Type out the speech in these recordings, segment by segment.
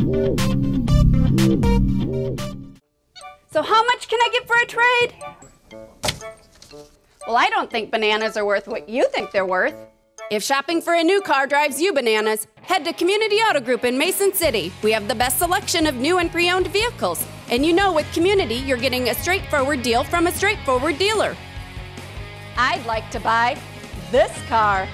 So how much can I get for a trade? Well, I don't think bananas are worth what you think they're worth. If shopping for a new car drives you bananas, head to Community Auto Group in Mason City. We have the best selection of new and pre-owned vehicles. And you know with Community, you're getting a straightforward deal from a straightforward dealer. I'd like to buy this car.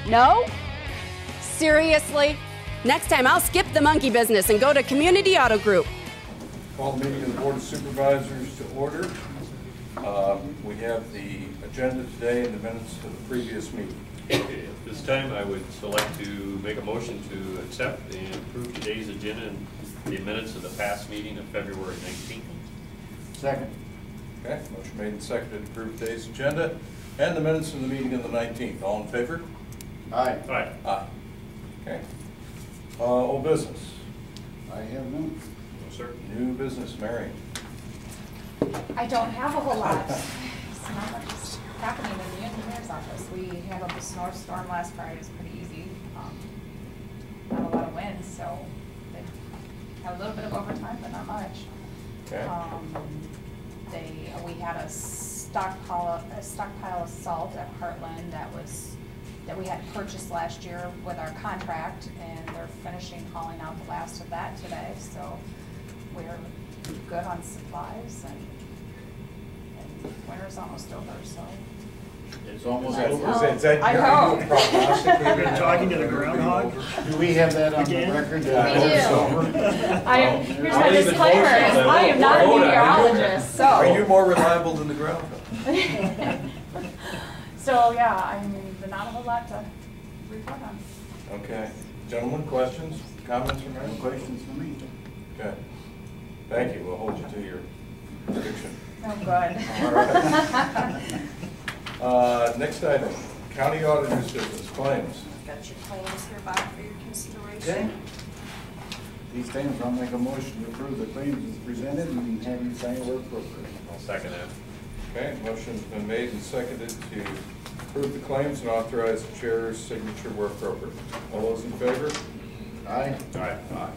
No? Seriously? Next time I'll skip the monkey business and go to Community Auto Group. Call the meeting of the Board of Supervisors to order. We have the agenda today and the minutes of the previous meeting. Okay, at this time I would select to make a motion to accept and approve today's agenda and the minutes of the past meeting of February 19th. Second. Okay, motion made and seconded to approve today's agenda and the minutes of the meeting of the 19th. All in favor? Aye. Aye. Aye. Okay. Old business. I have none. No, sir. New business, Mary. I don't have a whole lot. It's not much is happening in the engineer's office. We handled the snowstorm last Friday. It was pretty easy. Not a lot of wind, so they had a little bit of overtime, but not much. Okay. We had a stockpile of salt at Heartland that we had purchased last year with our contract, and they're finishing hauling out the last of that today. So we're good on supplies, and winter's almost over, so. It's almost Is that I your hope. prognosticated? Been talking to the groundhog? Do we have that on the Again? record? We do. Here's my I'll even disclaimer, vote on I am not a vote on it. meteorologist, so. Are you more reliable than the ground? So, yeah, I mean, not a whole lot to report on. Okay. Gentlemen, questions, comments from No anyone? questions for me. Okay. Thank you. We'll hold you to your prediction. Oh, good. All right. Next item, county auditor's business claims. Got your claims here, Bob, for your consideration. Okay. These things, I'll make a motion to approve the claims as presented and have you sign where appropriate. I'll second that. Okay, motion's been made and seconded to approve the claims and authorize the chair's signature where appropriate. All those in favor? Aye. Aye. Aye.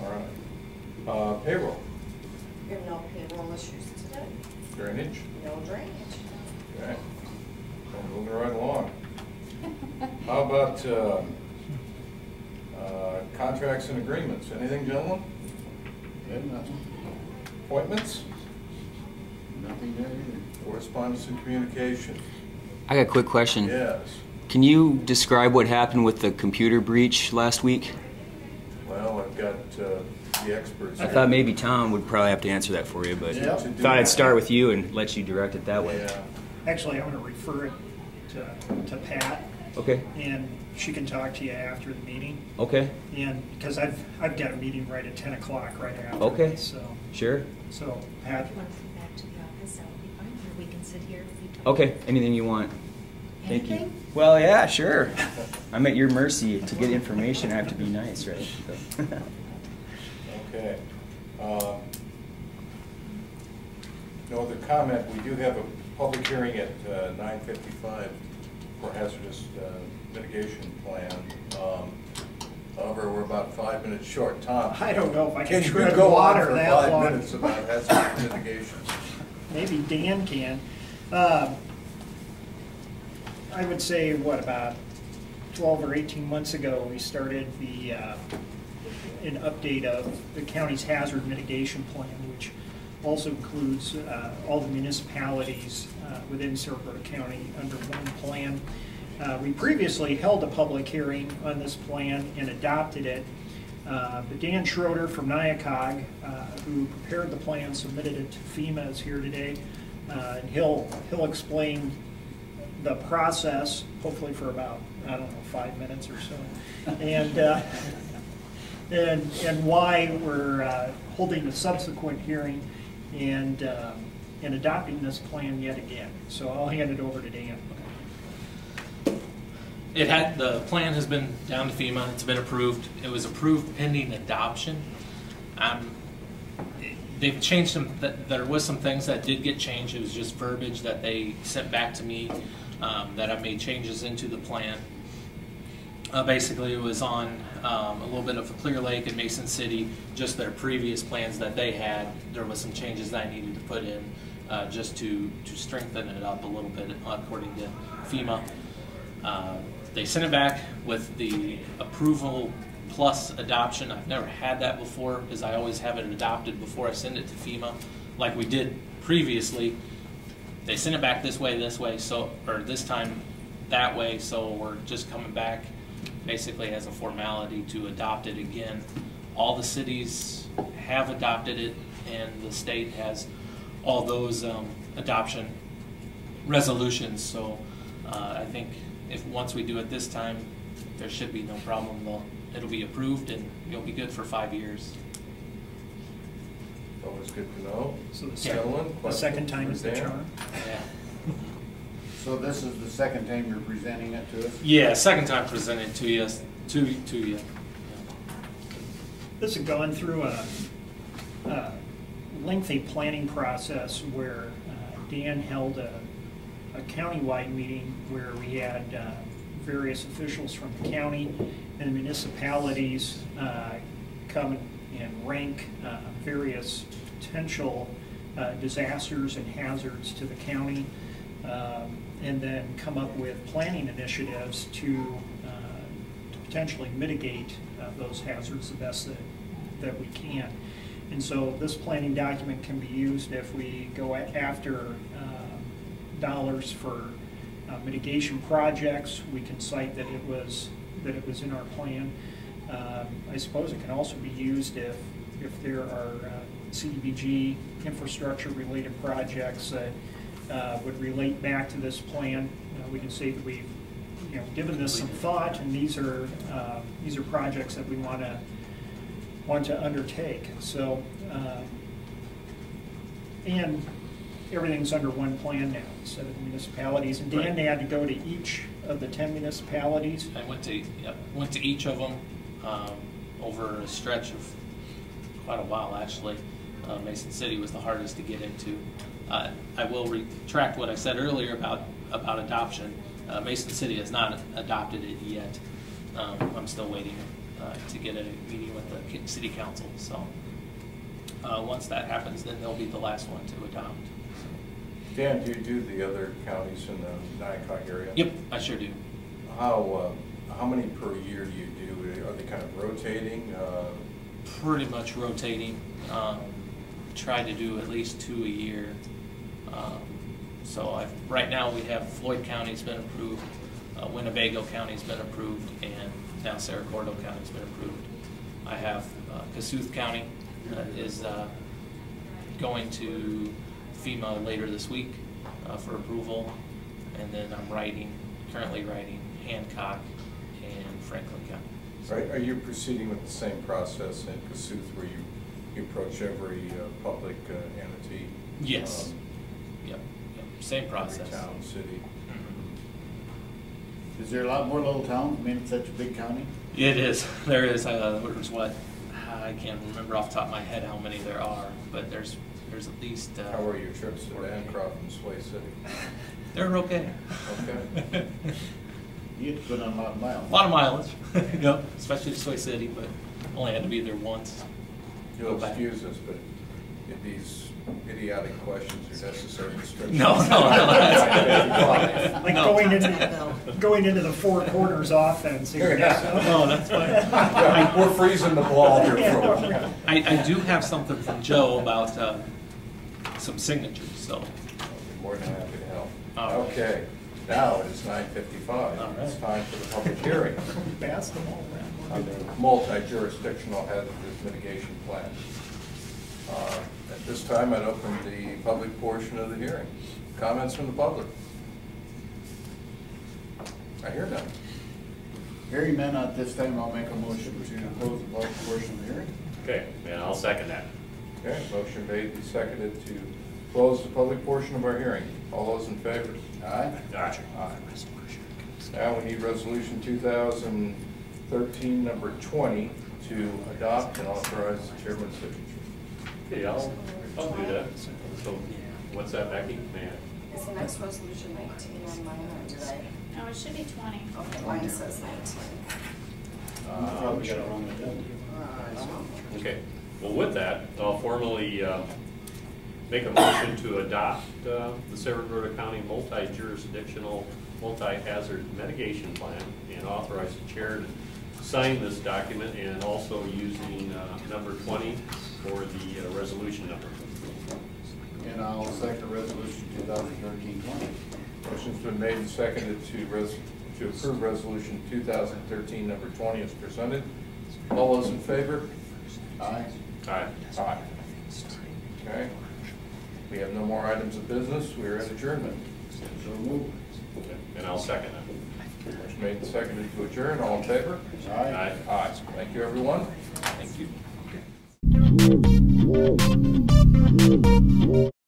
All right. Payroll. We have no payroll issues today. Drainage. No drainage. Okay. So moving right along. How about contracts and agreements? Anything, gentlemen? Yeah, nothing. Appointments? Nothing there either. Correspondence and communication? I got a quick question. Yes. Can you describe what happened with the computer breach last week? Well, I've got the experts I here. thought maybe Tom would probably have to answer that for you, but Yeah. thought I'd start with you and let you direct it that way. Yeah. Actually, I'm going to refer it to Pat, Okay. and she can talk to you after the meeting. Okay. And because I've got a meeting right at 10 o'clock right after. Okay. this, So Sure. Pat. If you want to come back to the office, that would be fine, or we can sit here if you talk. Okay. Anything you want. Thank you. Anything? Well, yeah, sure. I'm at your mercy. To get information, I have to be nice, right? So. Okay. No other comment. We do have a public hearing at 9:55 for hazardous mitigation plan. However, we're about 5 minutes short. Tom, I don't know if I can you tread go on water for that 5 long. minutes about hazardous mitigation? Maybe Dan can. I would say, what, about 12 or 18 months ago, we started an update of the county's hazard mitigation plan, which also includes all the municipalities within Sarasota County under one plan. We previously held a public hearing on this plan and adopted it. But Dan Schroeder from Nyakog, who prepared the plan, submitted it to FEMA, is here today. And he'll explain the process, hopefully for about, I don't know, 5 minutes or so, and why we're holding a subsequent hearing and adopting this plan yet again. So I'll hand it over to Dan. The plan has been down to FEMA. It's been approved. It was approved pending adoption. they've changed some, there was some things that did get changed. It was just verbiage that they sent back to me that I made changes into the plan. Basically, it was on a little bit of a Clear Lake and Mason City, just their previous plans that they had. There was some changes that I needed to put in just to strengthen it up a little bit according to FEMA. They sent it back with the approval plus adoption. I've never had that before because I always have it adopted before I send it to FEMA, like we did previously. They sent it back this way, so, or this time that way, so we're just coming back basically as a formality to adopt it again. All the cities have adopted it, and the state has all those adoption resolutions. So I think if once we do it this time, there should be no problem. It'll be approved, and you'll be good for 5 years. Always good to know. So the Gentlemen, second time is the Dan? charm. Yeah. So this is the second time you're presenting it to us? Yeah, second time presented to you. To you. This has gone through a lengthy planning process where Dan held a county-wide meeting where we had various officials from the county and the municipalities come and rank various potential disasters and hazards to the county, and then come up with planning initiatives to potentially mitigate those hazards the best that we can. And so this planning document can be used if we go after dollars for mitigation projects. We can cite that it was in our plan. I suppose it can also be used if there are CDBG infrastructure related projects that would relate back to this plan. We can say that we've given this some thought, and these are projects that we want to undertake. So and everything's under one plan now instead of the municipalities. And Dan had to go to each of the 10 municipalities. I went to each of them over a stretch of quite a while, actually. Mason City was the hardest to get into. I will retract what I said earlier about adoption. Mason City has not adopted it yet. I'm still waiting to get a meeting with the city council. So once that happens, then they'll be the last one to adopt. Dan, do you do the other counties in the Nyakog area? Yep, I sure do. How many per year do you do? Are they kind of rotating? Pretty much rotating. Try to do at least 2 a year. So right now we have Floyd County's been approved, Winnebago County's been approved, and now Cerro Gordo County's been approved. I have Kossuth County is going to FEMA later this week for approval, and then I'm currently writing Hancock and Franklin County. Are you proceeding with the same process in Kossuth where you approach every public entity? Yes. Yep. Same process. Every town, city. Is there a lot more little towns? I mean, it's such a big county. It is. There is. There's what? I can't remember off the top of my head how many there are, but there's at least. How were your trips to Bancroft and Sway City? They're okay. Okay. You had to put on a lot of miles. A lot of mileage. Yep. Especially to Sway City, but only had to be there once. You'll excuse us, but if these idiotic questions are necessary restrictions. No. Like going into the four corners offense here. Oh, that's fine. Yeah, we're freezing the ball here for I do have something from Joe about some signatures, so. I'll be more than happy to help. All right. Okay, now it is 9:55. All right. It's time for the public hearing Basketball. on the multi-jurisdictional hazardous mitigation plan. At this time, I'd open the public portion of the hearing. Comments from the public? I hear none. Hearing none at this time, I'll make a motion to close the public portion of the hearing. Okay, and I'll second that. Okay, motion made and seconded to close the public portion of our hearing. All those in favor? Aye. Aye. Now we need resolution 2013 number 20 to adopt and authorize the chairman's signature. Okay, I'll do that. So, what's that, Becky? Is the next resolution 19 on mine, or did I? No, it should be 20. Okay, mine says 19. Probably got it wrong again. Okay, well, with that, I'll formally make a motion to adopt the Saragordo County multi-jurisdictional, multi-hazard mitigation plan and authorize the chair to sign this document, and also using number 20 for the resolution number. And I'll second resolution 2013-20. Motion's been made and seconded to approve resolution 2013 number 20 as presented. All those in favor? Aye. Aye. Aye. Okay. We have no more items of business. We are in adjournment. So move. Okay, and I'll second it. Motion made and seconded to adjourn. All in favor? Aye. Aye. Thank you, everyone. Thank you.